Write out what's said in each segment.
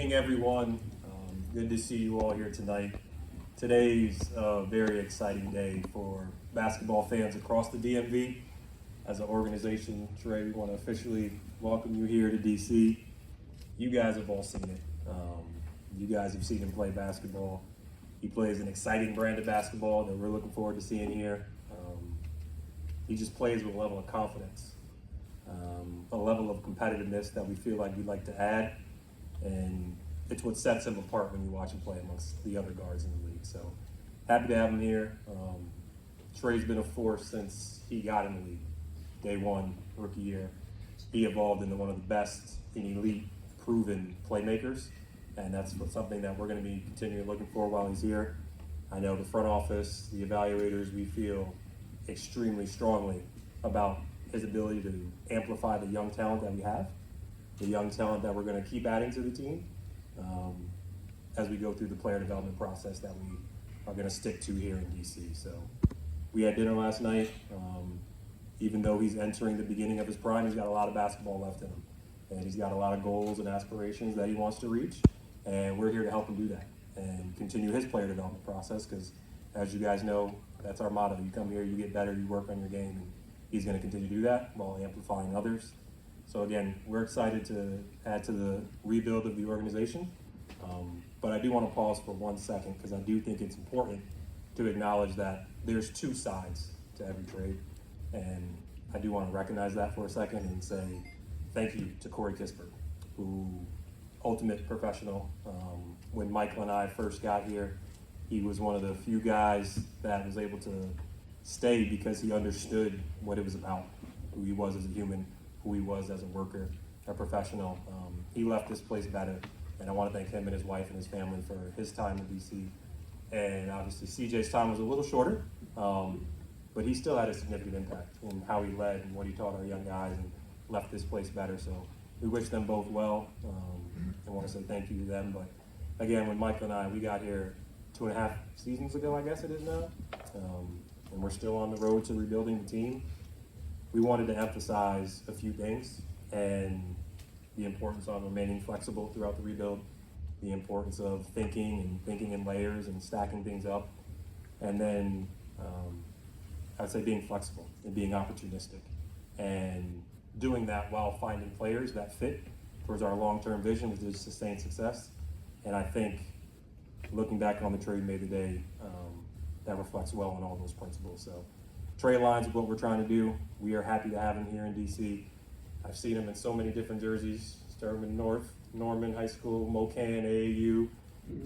evening, everyone. Good to see you all here tonight. Today's a very exciting day for basketball fans across the DMV. As an organization, Trae, we want to officially welcome you here to DC. You guys have all seen it. You guys have seen him play basketball. He plays an exciting brand of basketball that we're looking forward to seeing here. He just plays with a level of confidence, a level of competitiveness that we feel like we'd like to add. And it's what sets him apart when you watch him play amongst the other guards in the league. So happy to have him here. Trae's been a force since he got in the league. Day one, rookie year, he evolved into one of the best and elite proven playmakers. And that's something that we're going to be continuing looking for while he's here. I know the front office, the evaluators, we feel extremely strongly about his ability to amplify the young talent that we have, the young talent that we're going to keep adding to the team as we go through the player development process that we are going to stick to here in DC. So we had dinner last night. Even though he's entering the beginning of his prime, he's got a lot of basketball left in him. And he's got a lot of goals and aspirations that he wants to reach. And we're here to help him do that and continue his player development process because, as you guys know, that's our motto. You come here, you get better, you work on your game, and he's going to continue to do that while amplifying others. So again, we're excited to add to the rebuild of the organization. But I do want to pause for 1 second because I do think it's important to acknowledge that there's two sides to every trade. And I do want to recognize that for a second and say thank you to Corey Kispert, who ultimate professional. When Michael and I first got here, he was one of the few guys that was able to stay because he understood what it was about, who he was as a human, who he was as a worker, a professional. He left this place better, and I want to thank him and his wife and his family for his time in DC. And obviously CJ's time was a little shorter, but he still had a significant impact in how he led and what he taught our young guys and left this place better. So we wish them both well. I want to say thank you to them. But again, when Michael and I, we got here 2.5 seasons ago, I guess it is now, and we're still on the road to rebuilding the team. We wanted to emphasize a few things and the importance on remaining flexible throughout the rebuild, the importance of thinking in layers and stacking things up, and then I'd say being flexible and being opportunistic and doing that while finding players that fit towards our long-term vision, which is sustained success. And I think looking back on the trade we made today, that reflects well on all those principles. So Trae aligns with what we're trying to do. We are happy to have him here in DC. I've seen him in so many different jerseys, starting in Norman High School, Mocan, AAU,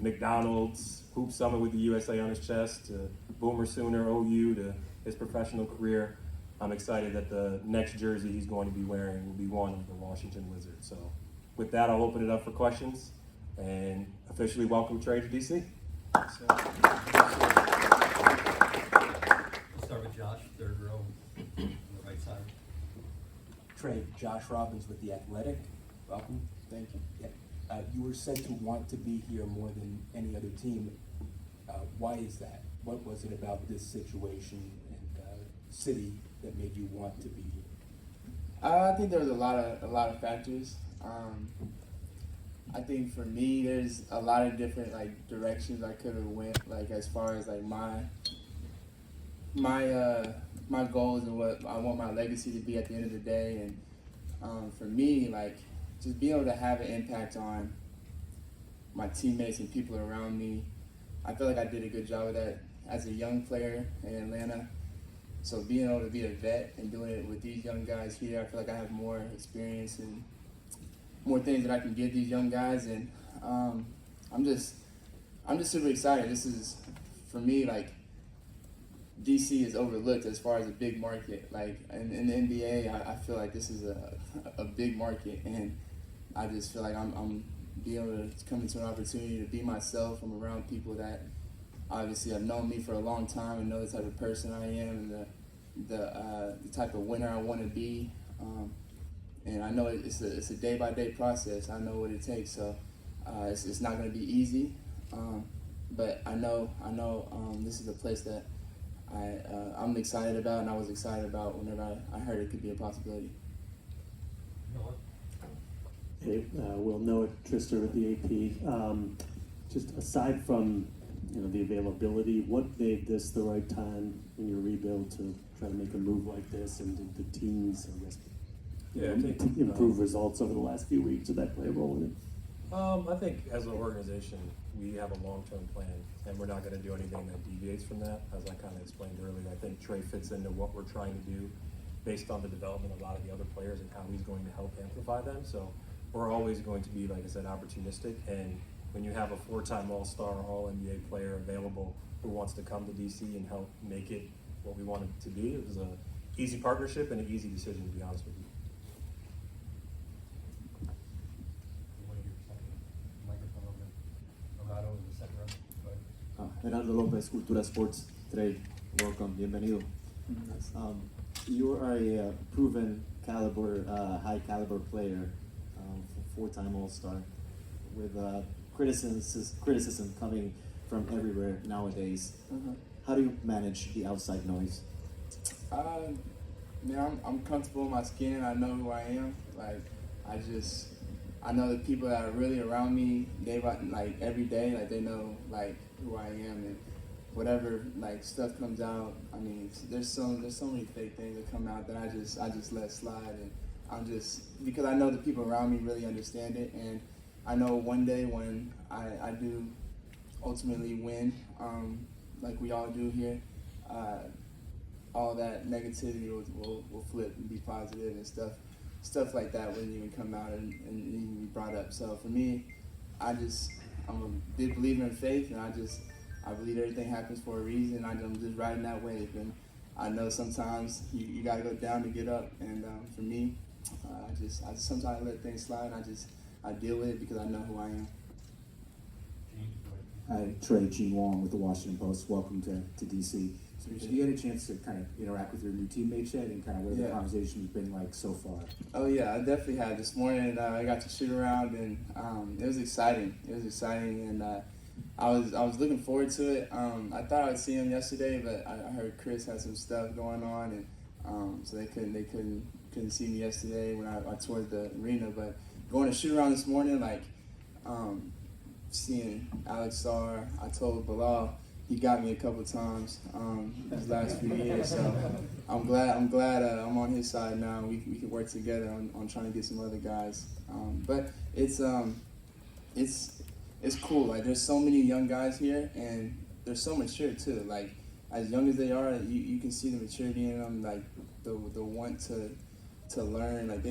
McDonald's, Hoop Summit with the USA on his chest, to Boomer Sooner, OU, to his professional career. I'm excited that the next jersey he's going to be wearing will be one of the Washington Wizards. So with that, I'll open it up for questions and officially welcome Trae to DC. Start with Josh, third row on the right side. Trae, Josh Robbins with The Athletic. Welcome. Thank you. Yeah. You were said to want to be here more than any other team. Why is that? What was it about this situation and city that made you want to be here? I think there was a lot of factors. I think for me, there's a lot of different directions I could have went, as far as my goals and what I want my legacy to be at the end of the day. And for me, just being able to have an impact on my teammates and people around me, I feel like I did a good job of that as a young player in Atlanta. So being able to be a vet and doing it with these young guys here, I feel like I have more experience and more things that I can give these young guys. And I'm just super excited. This is, for me, DC is overlooked as far as a big market. In the NBA, I feel like this is a big market, and I just feel like I'm being able to come into an opportunity to be myself. I'm around people that obviously have known me for a long time and know the type of person I am and the type of winner I want to be. And I know it's a day-by-day process. I know what it takes, so it's not going to be easy. But I know this is a place that I'm excited about, and I was excited about whenever I heard it could be a possibility. Hey, Will Noah Trister with the AP. Just aside from the availability, what made this the right time in your rebuild to try to make a move like this, and did the teams, I guess, Yeah, I think, improve results over the last few weeks? Did that play a role in it? I think as an organization, we have a long-term plan, and we're not going to do anything that deviates from that. As I kind of explained earlier, I think Trae fits into what we're trying to do based on the development of a lot of the other players and how he's going to help amplify them. So we're always going to be, like I said, opportunistic. And when you have a four-time All-Star, All-NBA player available who wants to come to DC and help make it what we want it to be, it was an easy partnership and an easy decision, to be honest with you. You want to give your second microphone over to Renato in the second row? Go ahead. Gerardo Lopez, Cultura Sports. Trae, welcome, bienvenido. You are a proven caliber, high caliber player, four-time All-Star, with criticism coming from everywhere nowadays. How do you manage the outside noise? Man, I'm comfortable in my skin. I know who I am. Like, I know the people that are really around me. They like every day. Like, they know like who I am, and whatever like stuff comes out. I mean, there's so many fake things that come out that I just let slide, and I'm just, because I know the people around me really understand it, and I know one day when I do ultimately win, like we all do here, all that negativity will flip and be positive, and stuff like that wouldn't even come out and even be brought up. So for me, I'm a big believer in faith, and I believe everything happens for a reason. I'm just riding that wave, and I know sometimes you gotta go down to get up, and for me, I just sometimes let things slide, and I deal with it because I know who I am. Gene, go ahead. Hi, Trae, Gene Wong with the Washington Post. Welcome to DC. So have you had a chance to kind of interact with your new teammates yet, and kind of what the Yeah. conversation's been like so far? Oh yeah, I definitely had. This morning I got to shoot around, and it was exciting. And I was looking forward to it. I thought I'd see him yesterday, but I heard Chris had some stuff going on, and so they couldn't see me yesterday when I toured the arena. But going to shoot around this morning, like seeing Alex Sarr, I told Bilal, he got me a couple times these last few years. So I'm glad I'm on his side now. We can work together on trying to get some other guys. But it's cool. Like, there's so many young guys here, and they're so mature too. Like, as young as they are, you can see the maturity in them. Like the want to learn. Like,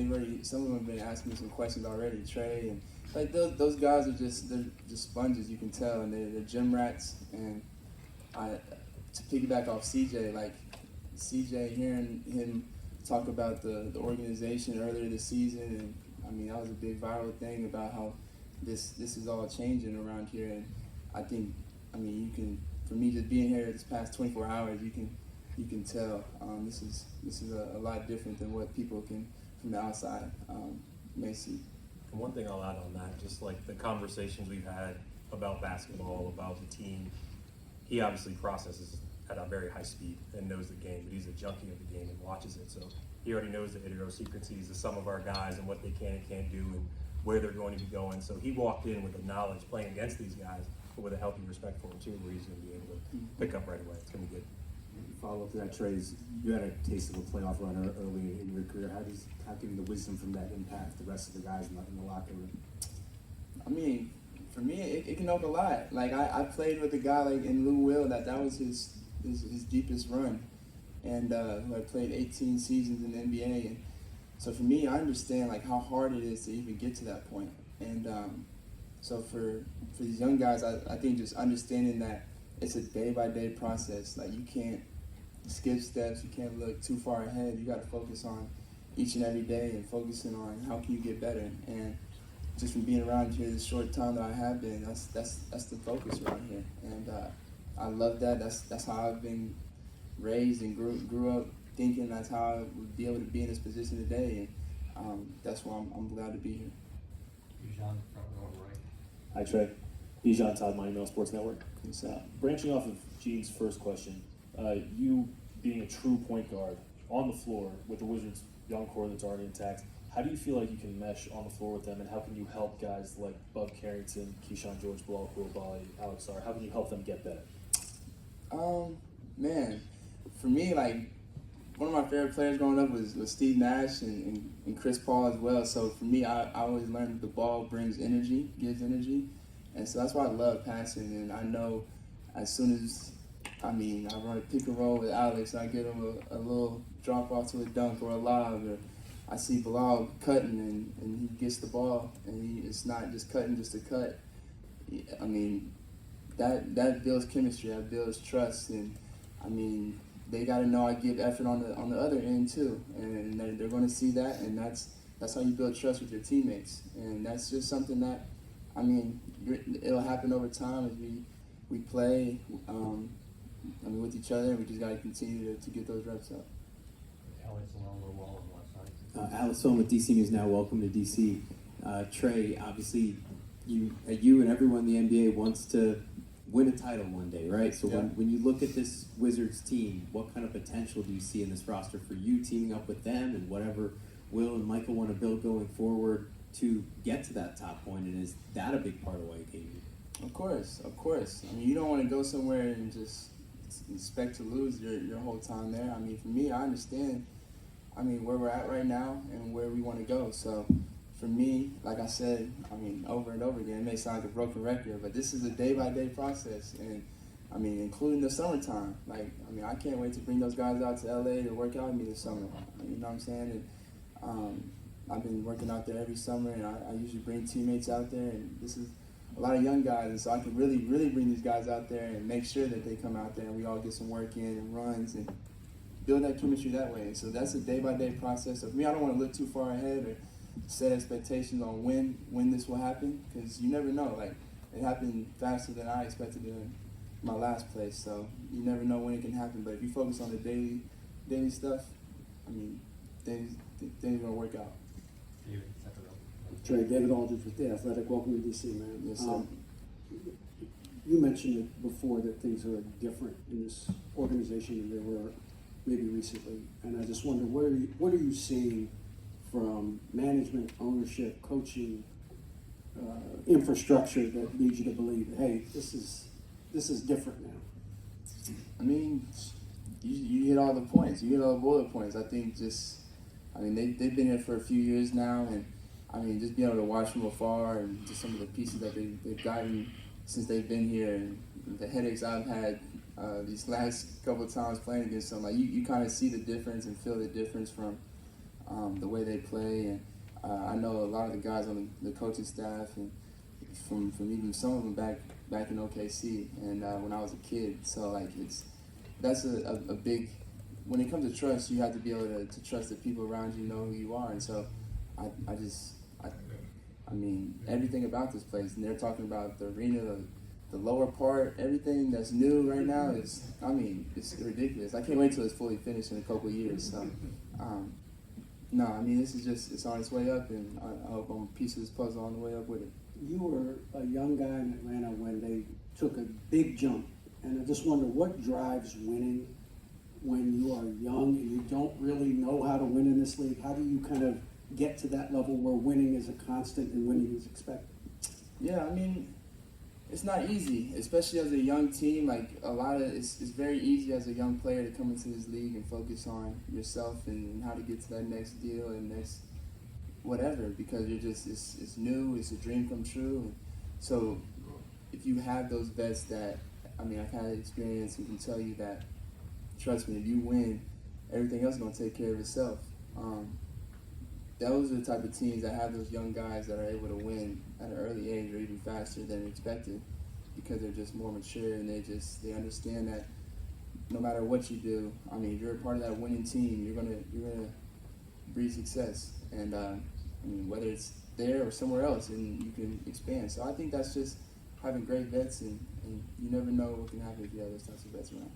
some of them have been asking me some questions already. Trae, and like those guys are they're just sponges. You can tell, and they're gym rats. And to piggyback off CJ, like CJ, hearing him talk about the organization earlier this season, and I mean, that was a big viral thing about how this is all changing around here. And I think, I mean, you can, for me, just being here this past 24 hours, you can tell this is a lot different than what people can from the outside may see. And one thing I'll add on that, just like the conversations we've had about basketball, about the team, he obviously processes at a very high speed and knows the game, but he's a junkie of the game and watches it. So he already knows the idiosyncrasies of some of our guys and what they can and can't do and where they're going to be going. So he walked in with the knowledge playing against these guys, but with a healthy respect for them too, where he's going to be able to pick up right away. It's going to be good. Follow up to that, Trae, you had a taste of a playoff run early in your career. How can the wisdom from that impact the rest of the guys in the locker room? I mean, for me, it can help a lot. Like, I played with a guy like in Lou Will that was his deepest run, and who had played 18 seasons in the NBA. And so for me, I understand like how hard it is to even get to that point. And so for these young guys, I think just understanding that it's a day-by-day process. Like, you can't skip steps, you can't look too far ahead. You got to focus on each and every day and focusing on how can you get better. And just from being around here this short time that I have been, that's the focus around here. And I love that. That's how I've been raised and grew up thinking that's how I would be able to be in this position today. And that's why I'm glad to be here. Bijan, front row right. Hi, Trae. Bijan Todd, Miami Mail Sports Network. What's up? Branching off of Gene's first question, you being a true point guard on the floor with the Wizards' young core that's already intact, How do you feel like you can mesh on the floor with them, and how can you help guys like Bub Carrington, Keyshawn George, Bilal Koulibaly, Alex Sarr? How can you help them get better? Man, for me, like, one of my favorite players growing up was Steve Nash and Chris Paul as well. So for me, I always learned that the ball brings energy, gives energy. And so that's why I love passing. And I know as soon as, I run a pick and roll with Alex, I get him a little drop off to a dunk or a lob, or I see Bilal cutting and he gets the ball, and it's not just cutting just to cut. I mean, that builds chemistry, that builds trust, and they got to know I give effort on the other end too, and they're going to see that, and that's how you build trust with your teammates, and that's just something that, it'll happen over time as we play, with each other, and we just got to continue to get those reps up. Alex along the wall on the left side. Alex Phone with DC News Now. Welcome to DC. Trae, obviously, you and everyone in the NBA wants to win a title one day, right? So Yeah. when you look at this Wizards team, what kind of potential do you see in this roster for you teaming up with them, and whatever Will and Michael want to build going forward to get to that top point? And is that a big part of why you came here? Of course. You don't want to go somewhere and just expect to lose your whole time there. For me, I understand, where we're at right now and where we want to go. So for me, like I said, over and over again, it may sound like a broken record, but this is a day-by-day process. And, including the summertime. I can't wait to bring those guys out to LA to work out with me this summer. You know what I'm saying? And I've been working out there every summer, and I usually bring teammates out there, and this is a lot of young guys, and so I can really, really bring these guys out there and make sure that they come out there and we all get some work in and runs and build that chemistry that way. So that's a day-by-day process. So for me, I don't want to look too far ahead or set expectations on when this will happen, because you never know. It happened faster than I expected in my last place, so you never know when it can happen. But if you focus on the daily stuff, things are gonna work out. David, second row. Trae, David Aldridge with The Athletic. Welcome to DC, man. Yes, sir. You mentioned it before that things are different in this organization than they were maybe recently, and I just wonder what are you seeing from management, ownership, coaching, infrastructure that leads you to believe, hey, this is different now? You hit all the points. You hit all the bullet points. I think they've been here for a few years now, and just being able to watch from afar and just some of the pieces that they've gotten since they've been here, and the headaches I've had these last couple of times playing against them, you kind of see the difference and feel the difference from the way they play. And I know a lot of the guys on the coaching staff, and from even some of them back in OKC, and when I was a kid. So that's a big. When it comes to trust, you have to be able to trust that people around you know who you are. And so everything about this place, and they're talking about the arena, the lower part, everything that's new right now is, it's ridiculous. I can't wait till it's fully finished in a couple of years. So, this is just, it's on its way up, and I hope I'm a piece of this puzzle on the way up with it. You were a young guy in Atlanta when they took a big jump, and I just wonder what drives winning when you are young and you don't really know how to win in this league. How do you kind of get to that level where winning is a constant and winning is expected? Yeah, it's not easy, especially as a young team. It's very easy as a young player to come into this league and focus on yourself and how to get to that next deal and next whatever, because it's new, it's a dream come true. So if you have those vets that, I've had experience and can tell you that, trust me, if you win, everything else is going to take care of itself. Those are the type of teams that have those young guys that are able to win at an early age or even faster than expected, because they're just more mature and they understand that no matter what you do, if you're a part of that winning team, you're gonna breed success, and whether it's there or somewhere else, and you can expand. So I think that's just having great vets, and you never know what can happen if you have those types of vets around.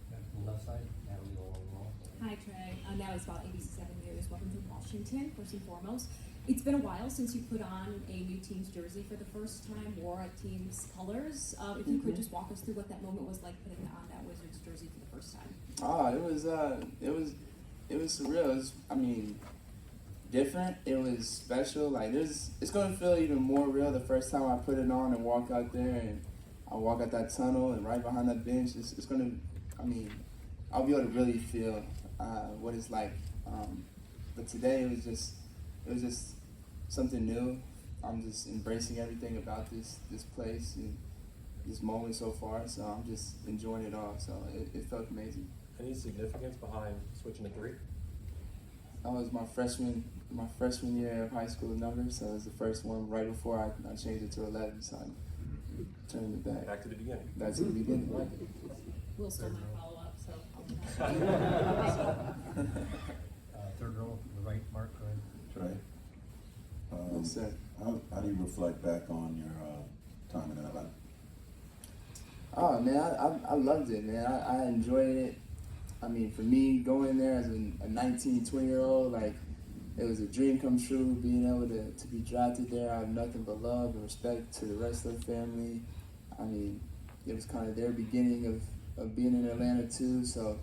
Back on the left side, Natalie along the wall. Hi, Trae. Now it's about 87 years. Welcome to Washington, first and foremost. It's been a while since you put on a new team's jersey for the first time, wore a team's colors. If you could just walk us through what that moment was like putting on that Wizards jersey for the first time. It was surreal. different. It was special. Like it's gonna feel even more real the first time I put it on and walk out there and I walk out that tunnel and right behind that bench. It's gonna. I mean, I'll be able to really feel what it's like. But today it was just something new. I'm just embracing everything about this place and this moment so far. So I'm just enjoying it all. So it felt amazing. Any significance behind switching to 3? That was my freshman year of high school number, so it was the first one right before I changed it to 11, so I turned it back. Back to the beginning. Back to the beginning. Will still might follow up, so I'll do that. Third row, the right, Mark, go ahead. Trey, Yes, sir. how do you reflect back on your time in LA? Oh man, I loved it, man. I enjoyed it. I mean, for me, going there as a 19, 20-year-old, like, it was a dream come true, being able to be drafted there. I have nothing but love and respect to the rest of the family. I mean, it was kind of their beginning of being in Atlanta too, so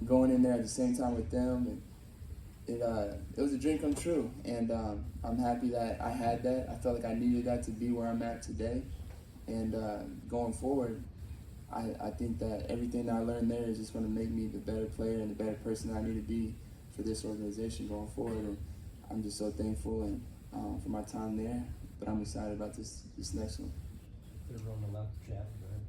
going in there at the same time with them, it was a dream come true. And I'm happy that I had that. I felt like I needed that to be where I'm at today. And going forward, I think that everything that I learned there is just going to make me the better player and the better person I need to be for this organization going forward. And I'm just so thankful and for my time there. But I'm excited about this next one. Third row on the left, Chad, go ahead.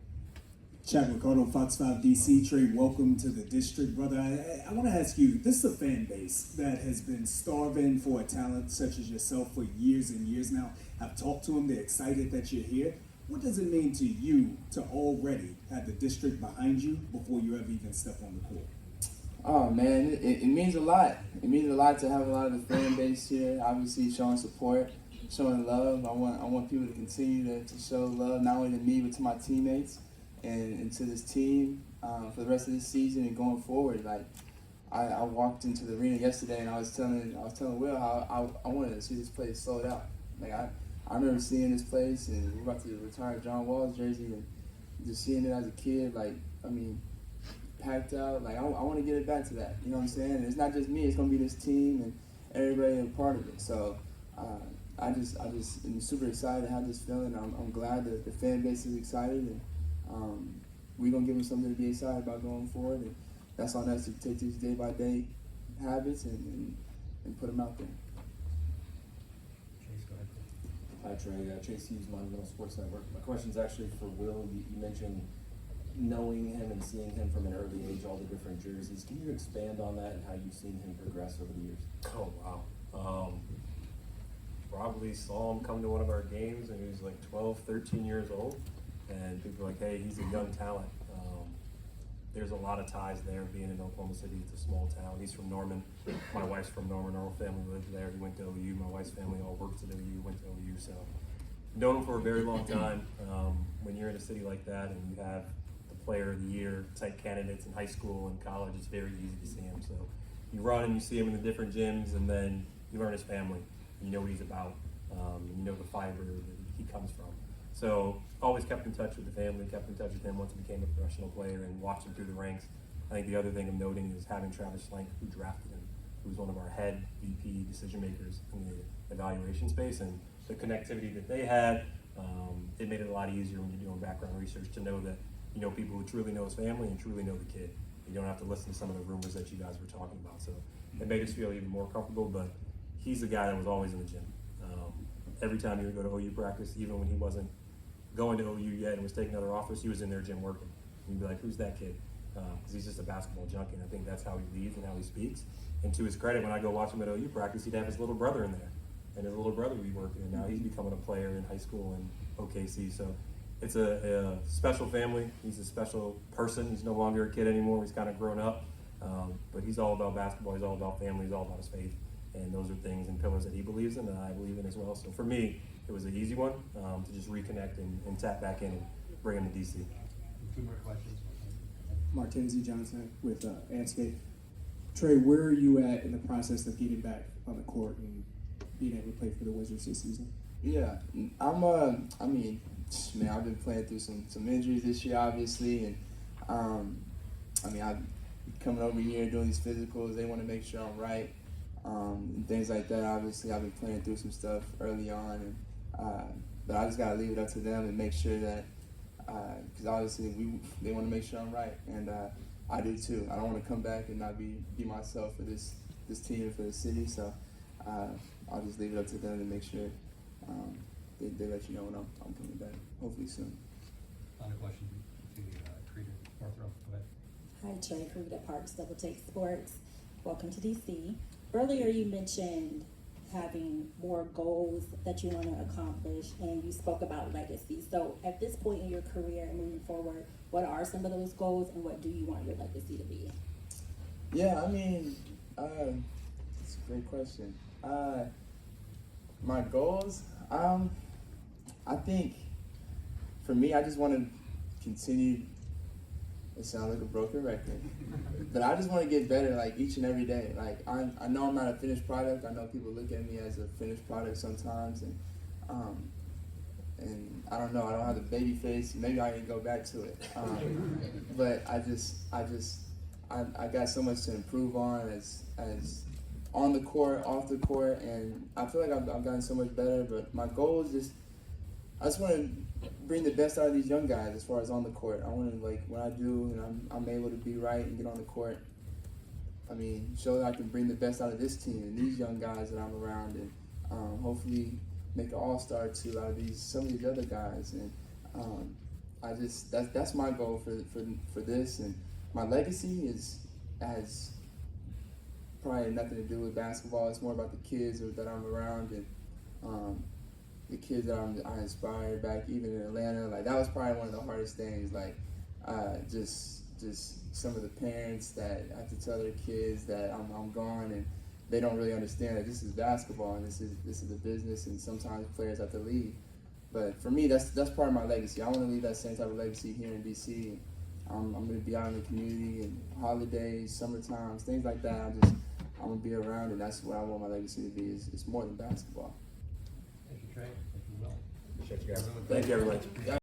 Chad Ricardo, Fox 5 DC. Trae, welcome to the district, brother. I want to ask you, this is a fan base that has been starving for a talent such as yourself for years and years now. I've talked to them, they're excited that you're here. What does it mean to you to already have the district behind you before you ever even step on the court? Oh man, it means a lot. It means a lot to have a lot of the fan base here. Obviously, showing support, showing love. I want people to continue to show love, not only to me but to my teammates and to this team for the rest of this season and going forward. Like I walked into the arena yesterday and I was telling Will how I wanted to see this place sold out. Like I remember seeing this place and we're about to retire John Wall's jersey and just seeing it as a kid. Like I mean, packed out. Like I want to get it back to that. You know what I'm saying? And it's not just me. It's gonna be this team and everybody a part of it. So I just am super excited to have this feeling. I'm glad that the fan base is excited and we're gonna give them something to be excited about going forward. And that's on us to take these day by day habits and put them out there. Chase, go ahead. Hi Trae, Chase Hughes, Monumental Sports Network. My question's actually for Will. You mentioned knowing him and seeing him from an early age, all the different jerseys. Can you expand on that and how you've seen him progress over the years? Oh, wow. Probably saw him come to one of our games and he was like 12, 13 years old. And people were like, hey, he's a young talent. There's a lot of ties there being in Oklahoma City. It's a small town. He's from Norman. My wife's from Norman. Our whole family lived there. He went to OU. My wife's family all worked at OU, went to OU. So known him for a very long time. When you're in a city like that and you have the player of the year type candidates in high school and college, it's very easy to see him. So you run and you see him in the different gyms and then you learn his family. You know what he's about. You know the fiber that he comes from. So always kept in touch with the family, kept in touch with him once he became a professional player and watched him through the ranks. I think the other thing I'm noting is having Travis Schlenk, who drafted him, who's one of our head VP decision makers in the evaluation space, and the connectivity that they had, it made it a lot easier when you're doing background research to know that you know people who truly know his family and truly know the kid. You don't have to listen to some of the rumors that you guys were talking about. So it made us feel even more comfortable, but he's the guy that was always in the gym. Every time he would go to OU practice, even when he wasn't going to OU yet and was taking other offers, he was in their gym working. And you'd be like, who's that kid? Because he's just a basketball junkie, and I think that's how he leads and how he speaks. And to his credit, when I go watch him at OU practice, he'd have his little brother in there. And his little brother would be working, and now he's becoming a player in high school in OKC. So it's a special family. He's a special person. He's no longer a kid anymore. He's kind of grown up. But he's all about basketball. He's all about family. He's all about his faith. And those are things and pillars that he believes in and I believe in as well. So for me, it was an easy one to just reconnect and tap back in and bring him to DC. Two more questions. Martenzi Johnson with Anscape. Trae, where are you at in the process of getting back on the court and being able to play for the Wizards this season? Yeah, I'm. I mean, man, I've been playing through some injuries this year, obviously, and I mean, I'm coming over here doing these physicals. They want to make sure I'm right. and things like that. Obviously, I've been playing through some stuff early on, but I just gotta leave it up to them and make sure that, because obviously they want to make sure I'm right, and I do too. I don't want to come back and not be myself for this team and for the city. So I'll just leave it up to them to make sure they let you know when I'm coming back, hopefully soon. Final question to Creeder, fourth row. Go ahead. Hi, Trae, Creeder Parks, Double Take Sports. Welcome to DC. Earlier you mentioned having more goals that you want to accomplish, and you spoke about legacy. So at this point in your career and moving forward, what are some of those goals, and what do you want your legacy to be? Yeah, I mean, it's a great question. My goals, I think for me, I just want to continue. It sounds like a broken record, but I just want to get better, like each and every day. Like I know I'm not a finished product. I know people look at me as a finished product sometimes, and I don't know. I don't have the baby face. Maybe I can go back to it, but I got so much to improve on as on the court, off the court, and I feel like I've gotten so much better. But my goal is I just want to bring the best out of these young guys as far as on the court. I want to, like, when I do and I'm able to be right and get on the court, I mean, show that I can bring the best out of this team and these young guys that I'm around, and hopefully make an all-star too out of some of these other guys. And that's my goal for this. And my legacy has probably nothing to do with basketball. It's more about the kids that I'm around, and the kids that I inspired back even in Atlanta. Like, that was probably one of the hardest things. Like, just some of the parents that have to tell their kids that I'm gone, and they don't really understand that this is basketball and this is a business, and sometimes players have to leave. But for me, that's part of my legacy. I want to leave that same type of legacy here in DC. I'm going to be out in the community and holidays, summer times, things like that. I'm going to be around, and that's what I want my legacy to be. It's more than basketball. Thank you, Trae. Thank you, Will. Thank you, everyone.